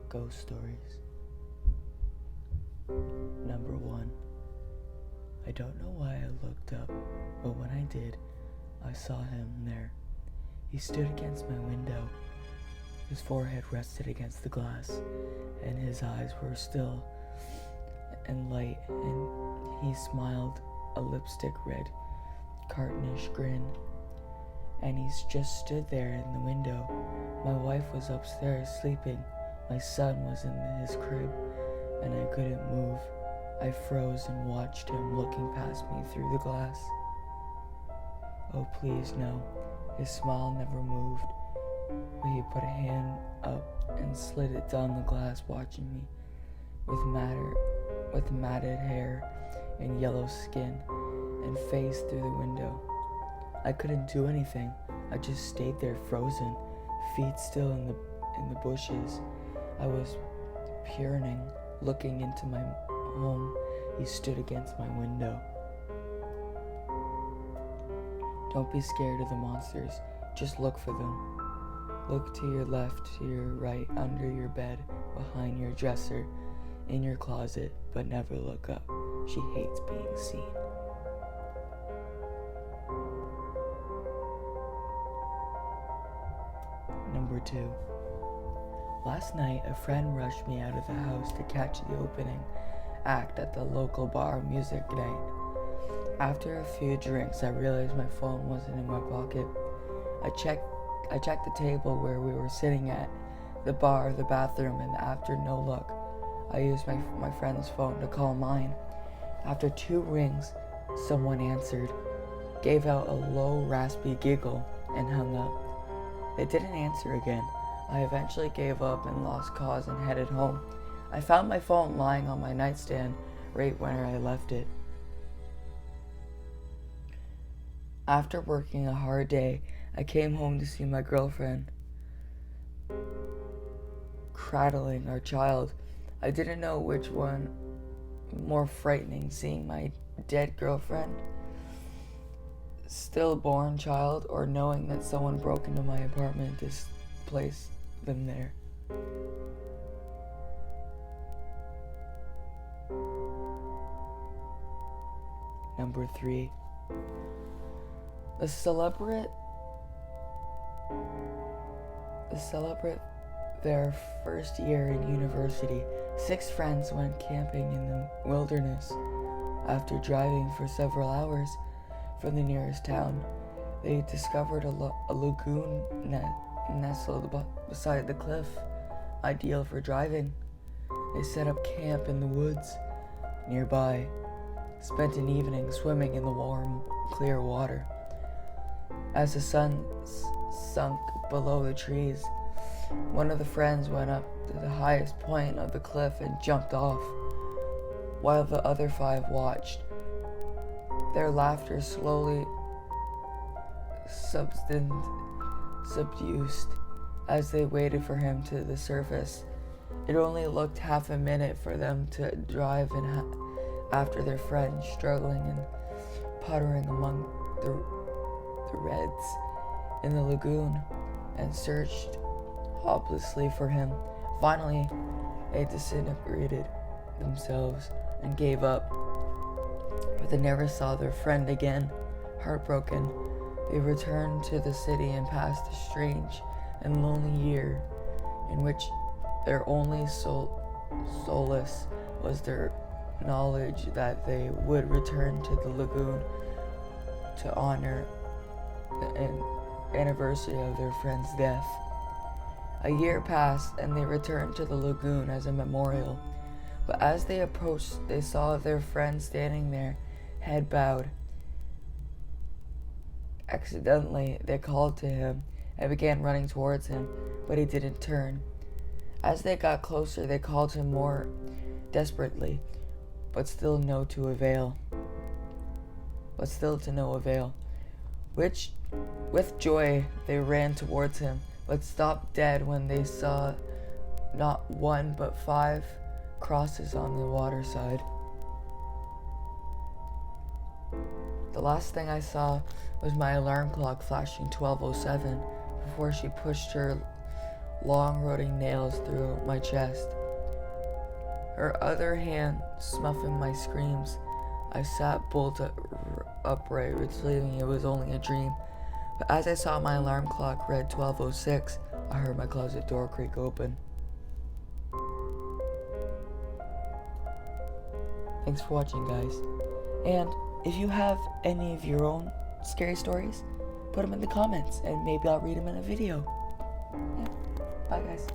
Ghost Stories. Number 1. I don't know why I looked up, but when I did, I saw him there. He stood against my window. His forehead rested against the glass, and his eyes were still and light, and he smiled a lipstick red, cartoonish grin. And he just stood there in the window. My wife was upstairs sleeping. My son was in his crib, and I couldn't move. I froze and watched him looking past me through the glass. Oh, please, no. His smile never moved, but he put a hand up and slid it down the glass, watching me with matted hair and yellow skin and face through the window. I couldn't do anything. I just stayed there frozen, feet still in the bushes. I was yearning, looking into my home. He stood against my window. Don't be scared of the monsters. Just look for them. Look to your left, to your right, under your bed, behind your dresser, in your closet, but never look up. She hates being seen. Number 2. Last night, a friend rushed me out of the house to catch the opening act at the local bar music night. After a few drinks, I realized my phone wasn't in my pocket. I checked the table where we were sitting at, the bar, the bathroom, and after no luck, I used my friend's phone to call mine. After 2 rings, someone answered, gave out a low, raspy giggle, and hung up. They didn't answer again. I eventually gave up and lost cause and headed home. I found my phone lying on my nightstand right where I left it. After working a hard day, I came home to see my girlfriend cradling our child. I didn't know which one more frightening, seeing my dead girlfriend, stillborn child, or knowing that someone broke into my apartment to place them there. Number 3. To celebrate their first year in university, 6 friends went camping in the wilderness. After driving for several hours from the nearest town, they discovered a lagoon nestled beside the cliff, ideal for driving. They set up camp in the woods nearby, spent an evening swimming in the warm, clear water. As the sun sunk below the trees, one of the friends went up to the highest point of the cliff and jumped off, while the other 5 watched. Their laughter slowly subsided as they waited for him to the surface. It only looked half a minute for them to drive in after their friend, struggling and puttering among the reds in the lagoon, and searched hopelessly for him. Finally, they disintegrated themselves and gave up, but they never saw their friend again. Heartbroken, they returned to the city and passed a strange and lonely year in which their only solace was their knowledge that they would return to the lagoon to honor the anniversary of their friend's death. A year passed, and they returned to the lagoon as a memorial. But as they approached, they saw their friend standing there, head bowed. Accidentally, they called to him and began running towards him, but he didn't turn. As they got closer, they called him more desperately, but still to no avail. With joy, they ran towards him, but stopped dead when they saw not 1 but 5 crosses on the waterside. The last thing I saw was my alarm clock flashing 12:07 before she pushed her long rotting nails through my chest. Her other hand snuffing my screams. I sat bolt upright, believing it was only a dream. But as I saw my alarm clock read 12:06, I heard my closet door creak open. Thanks for watching, guys. And if you have any of your own scary stories, put them in the comments and maybe I'll read them in a video. Yeah. Bye, guys.